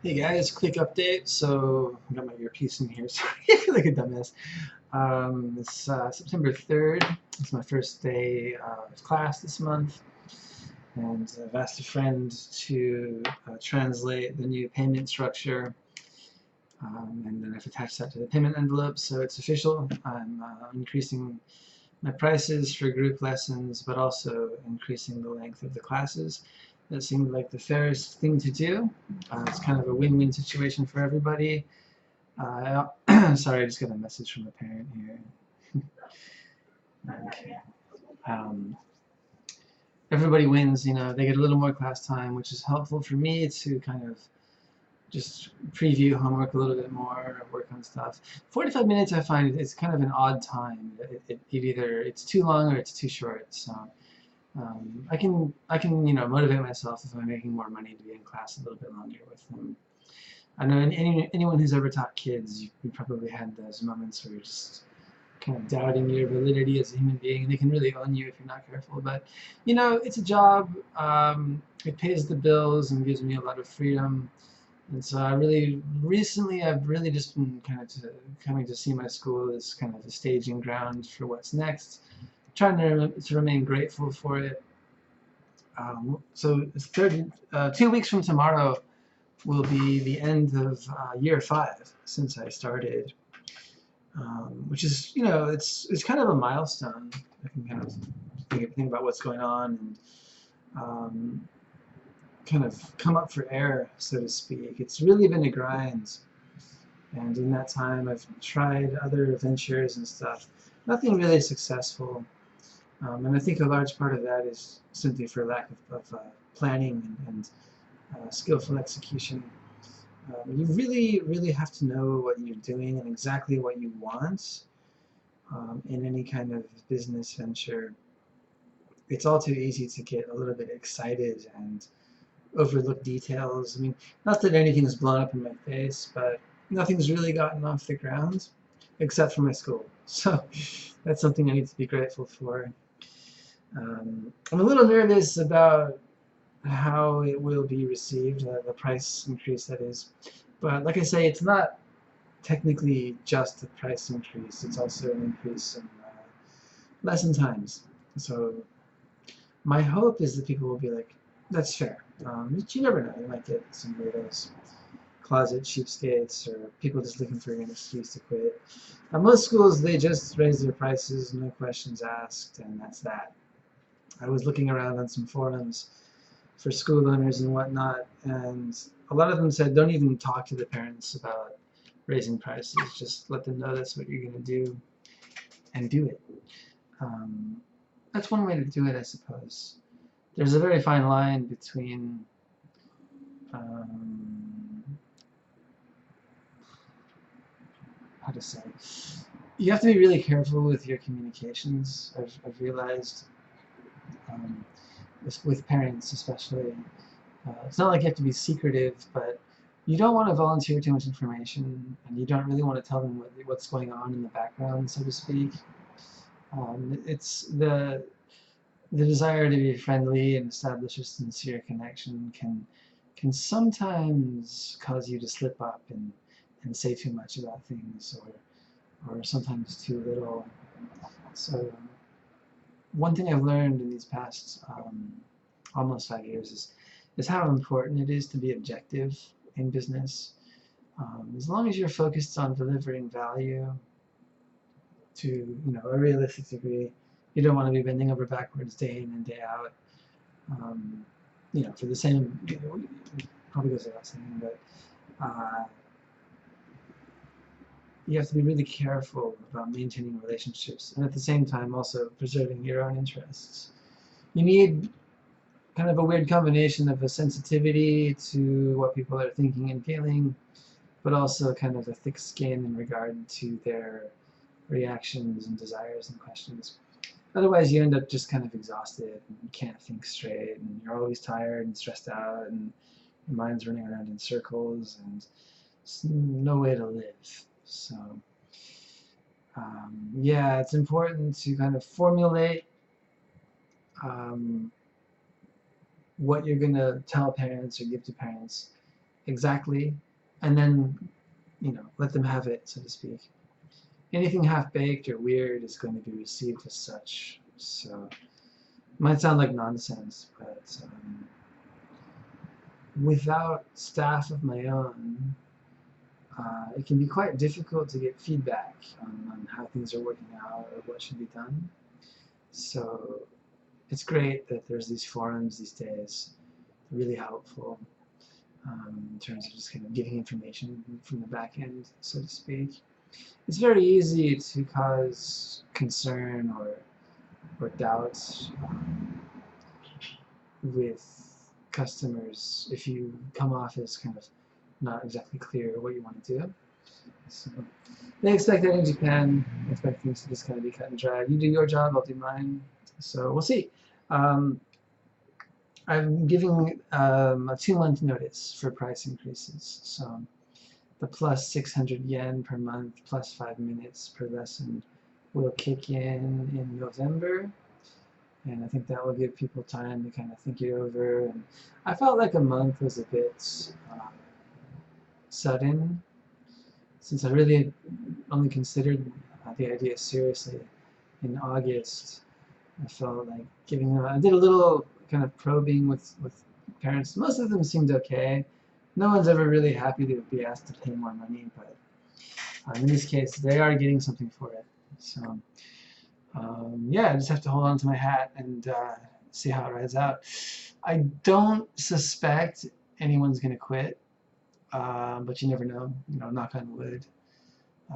Hey guys, quick update. So I got my earpiece in here. Sorry, I feel like a dumbass. It's September 3rd. It's my first day of class this month, and I've asked a friend to translate the new payment structure, and then I've attached that to the payment envelope, so it's official. I'm increasing my prices for group lessons, but also increasing the length of the classes. That seemed like the fairest thing to do. It's kind of a win-win situation for everybody. Sorry, I just got a message from a parent here. Okay. Um, Everybody wins, they get a little more class time, which is helpful for me to kind of just preview homework a little bit more, work on stuff. 45 minutes, I find it's kind of an odd time. It's too long or it's too short. So I can motivate myself if I'm making more money to be in class a little bit longer with them. I know anyone who's ever taught kids, you probably had those moments where you're just kind of doubting your validity as a human being, and they can really own you if you're not careful. But it's a job. It pays the bills and gives me a lot of freedom. And so I've really just been kind of coming to see my school as kind of a staging ground for what's next. Trying to remain grateful for it. So 2 weeks from tomorrow will be the end of year 5 since I started, which is it's kind of a milestone. I can kind of think about what's going on and kind of come up for air, so to speak. It's really been a grind, and in that time I've tried other ventures and stuff. Nothing really successful, and I think a large part of that is simply for lack of planning and skillful execution. You really, really have to know what you're doing and exactly what you want in any kind of business venture. It's all too easy to get a little bit excited and overlook details. I mean, not that anything's blown up in my face, but nothing's really gotten off the ground except for my school. So that's something I need to be grateful for. I'm a little nervous about how it will be received, the price increase that is. But like I say, it's not technically just a price increase, it's also an increase in lesson times. So my hope is that people will be like, that's fair. But you never know, you might get some weirdos, closet cheapskates, or people just looking for an excuse to quit. Most schools, they just raise their prices, no questions asked, and that's that. I was looking around on some forums for school owners and whatnot, and a lot of them said don't even talk to the parents about raising prices. Just let them know that's what you're going to do, and do it. Um, that's one way to do it, I suppose. There's a very fine line between how to say. You have to be really careful with your communications. I've realized um, with parents especially. It's not like you have to be secretive, but you don't want to volunteer too much information, and you don't really want to tell them what's going on in the background, so to speak. It's the desire to be friendly and establish a sincere connection can sometimes cause you to slip up and say too much about things, or sometimes too little. So one thing I've learned in these past almost 5 years is how important it is to be objective in business. As long as you're focused on delivering value to a realistic degree, you don't want to be bending over backwards day in and day out. For the same, probably goes without saying, but you have to be really careful about maintaining relationships, and at the same time also preserving your own interests. You need kind of a weird combination of a sensitivity to what people are thinking and feeling, but also kind of a thick skin in regard to their reactions and desires and questions. Otherwise, you end up just kind of exhausted and you can't think straight, and you're always tired and stressed out, and your mind's running around in circles, and it's no way to live. So, yeah, it's important to kind of formulate what you're going to tell parents or give to parents exactly, and then, let them have it, so to speak. Anything half-baked or weird is going to be received as such. So, it might sound like nonsense, but without staff of my own, it can be quite difficult to get feedback on how things are working out or what should be done. So it's great that there's these forums these days, really helpful in terms of just kind of giving information from the back end, so to speak. It's very easy to cause concern or doubts with customers if you come off as kind of not exactly clear what you want to do. So they expect that in Japan. They expect things to just kind of be cut and dried. You do your job, I'll do mine. So we'll see. I'm giving a 2-month notice for price increases. So the plus 600 yen per month, plus 5 minutes per lesson will kick in November. And I think that will give people time to kind of think it over. And I felt like a month was a bit sudden, since I really only considered the idea seriously in August. I felt like giving them, I did a little kind of probing with parents. Most of them seemed okay. No one's ever really happy to be asked to pay more money, but in this case, they are getting something for it. So yeah, I just have to hold on to my hat and see how it rides out. I don't suspect anyone's going to quit, but you never know, knock on wood.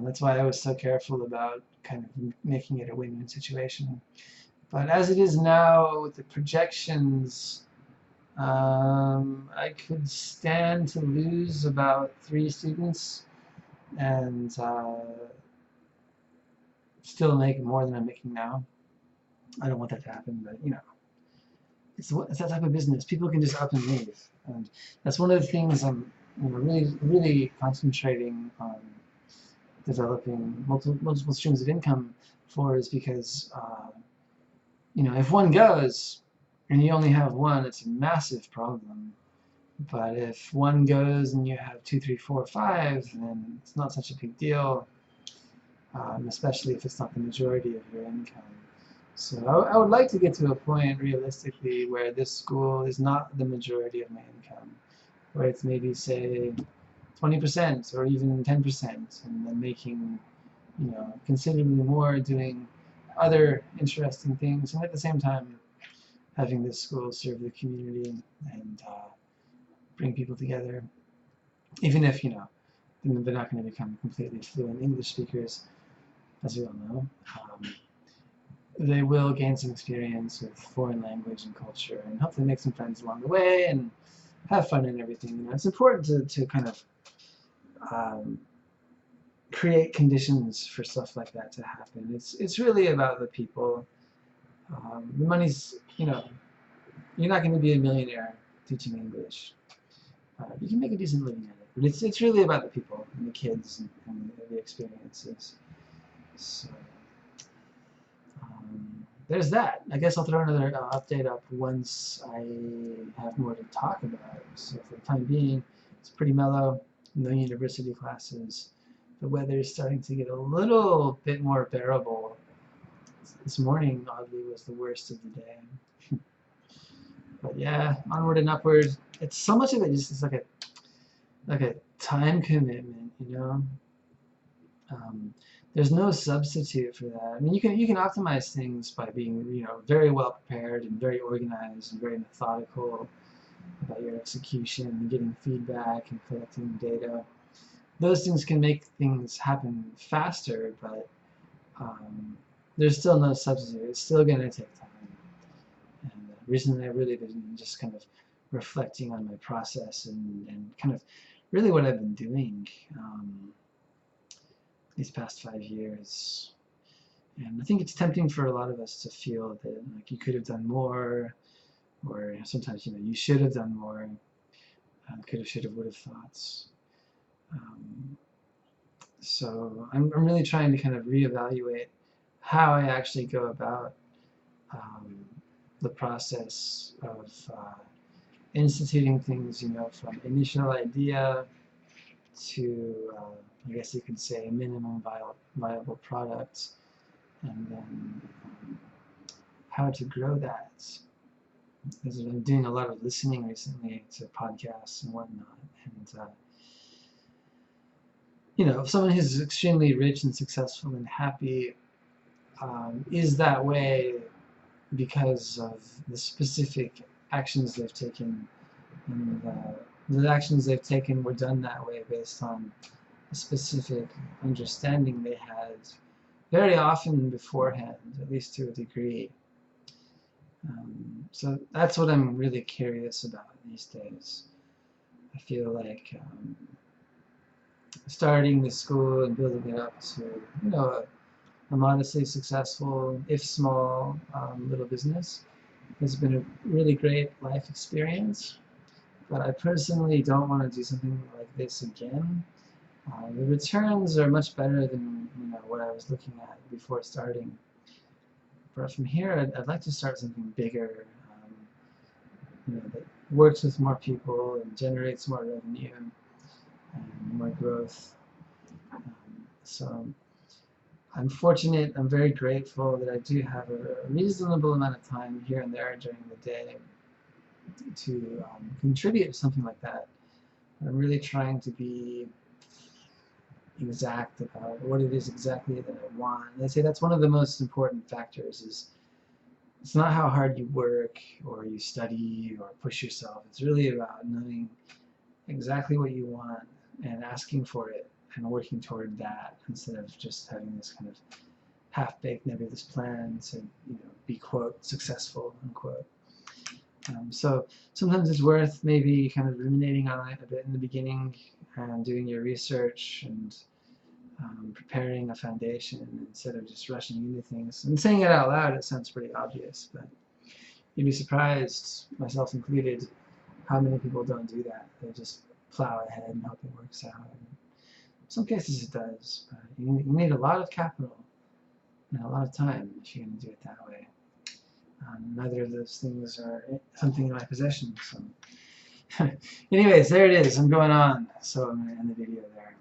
That's why I was so careful about kind of making it a win-win situation. But as it is now, with the projections, I could stand to lose about 3 students and still make more than I'm making now. I don't want that to happen, but it's that type of business. People can just up and leave, and that's one of the things I'm really concentrating on developing multiple streams of income for, is because if one goes and you only have one, it's a massive problem. But if one goes and you have 2, 3, 4, 5, then it's not such a big deal, especially if it's not the majority of your income. So I would like to get to a point, realistically, where this school is not the majority of my income, where it's maybe, say, 20% or even 10%, and then making, considerably more doing other interesting things, and at the same time having this school serve the community and bring people together, even if they're not going to become completely fluent English speakers, as we all know. They will gain some experience with foreign language and culture, and hopefully make some friends along the way and have fun and everything. It's important to kind of create conditions for stuff like that to happen. It's really about the people. The money's, you're not going to be a millionaire teaching English. You can make a decent living at it, but it's really about the people and the kids and the experiences. So there's that. I guess I'll throw another update up once I have more to talk about. So for the time being, it's pretty mellow. No university classes. The weather is starting to get a little bit more bearable. This morning, oddly, was the worst of the day. But yeah, onward and upward. It's so much of it just is like a time commitment, There's no substitute for that. I mean, you can optimize things by being, very well prepared and very organized and very methodical about your execution and getting feedback and collecting data. Those things can make things happen faster, but there's still no substitute. It's still going to take time. And recently I've really been just kind of reflecting on my process and kind of really what I've been doing these past 5 years. And I think it's tempting for a lot of us to feel that like you could have done more, or sometimes you should have done more. Could have, should have, would have thoughts. So I'm really trying to kind of reevaluate how I actually go about the process of instituting things, from initial idea to, I guess you could say, minimum viable product, and then how to grow that. Because I've been doing a lot of listening recently to podcasts and whatnot, and if someone who's extremely rich and successful and happy is that way because of the specific actions they've taken, and the actions they've taken were done that way based on a specific understanding they had very often beforehand, at least to a degree. So that's what I'm really curious about these days. I feel like starting the school and building it up to, a modestly successful, if small, little business has been a really great life experience. But I personally don't want to do something like this again. The returns are much better than what I was looking at before starting. But from here, I'd like to start something bigger, that works with more people and generates more revenue and more growth. So I'm fortunate, I'm very grateful that I do have a reasonable amount of time here and there during the day to contribute to something like that. I'm really trying to be exact about what it is exactly that I want. And I say that's one of the most important factors. Is it's not how hard you work or you study or push yourself. It's really about knowing exactly what you want and asking for it and working toward that, instead of just having this kind of half-baked nebulous plan to be, quote, successful, unquote. So sometimes it's worth maybe kind of ruminating on it a bit in the beginning and doing your research and preparing a foundation instead of just rushing into things. And saying it out loud, it sounds pretty obvious, but you'd be surprised, myself included, how many people don't do that. They just plow ahead and hope it works out. And in some cases it does, but you need a lot of capital and a lot of time if you're going to do it that way. Neither of those things are something in my possession. So, anyways, there it is. I'm going on, so I'm going to end the video there.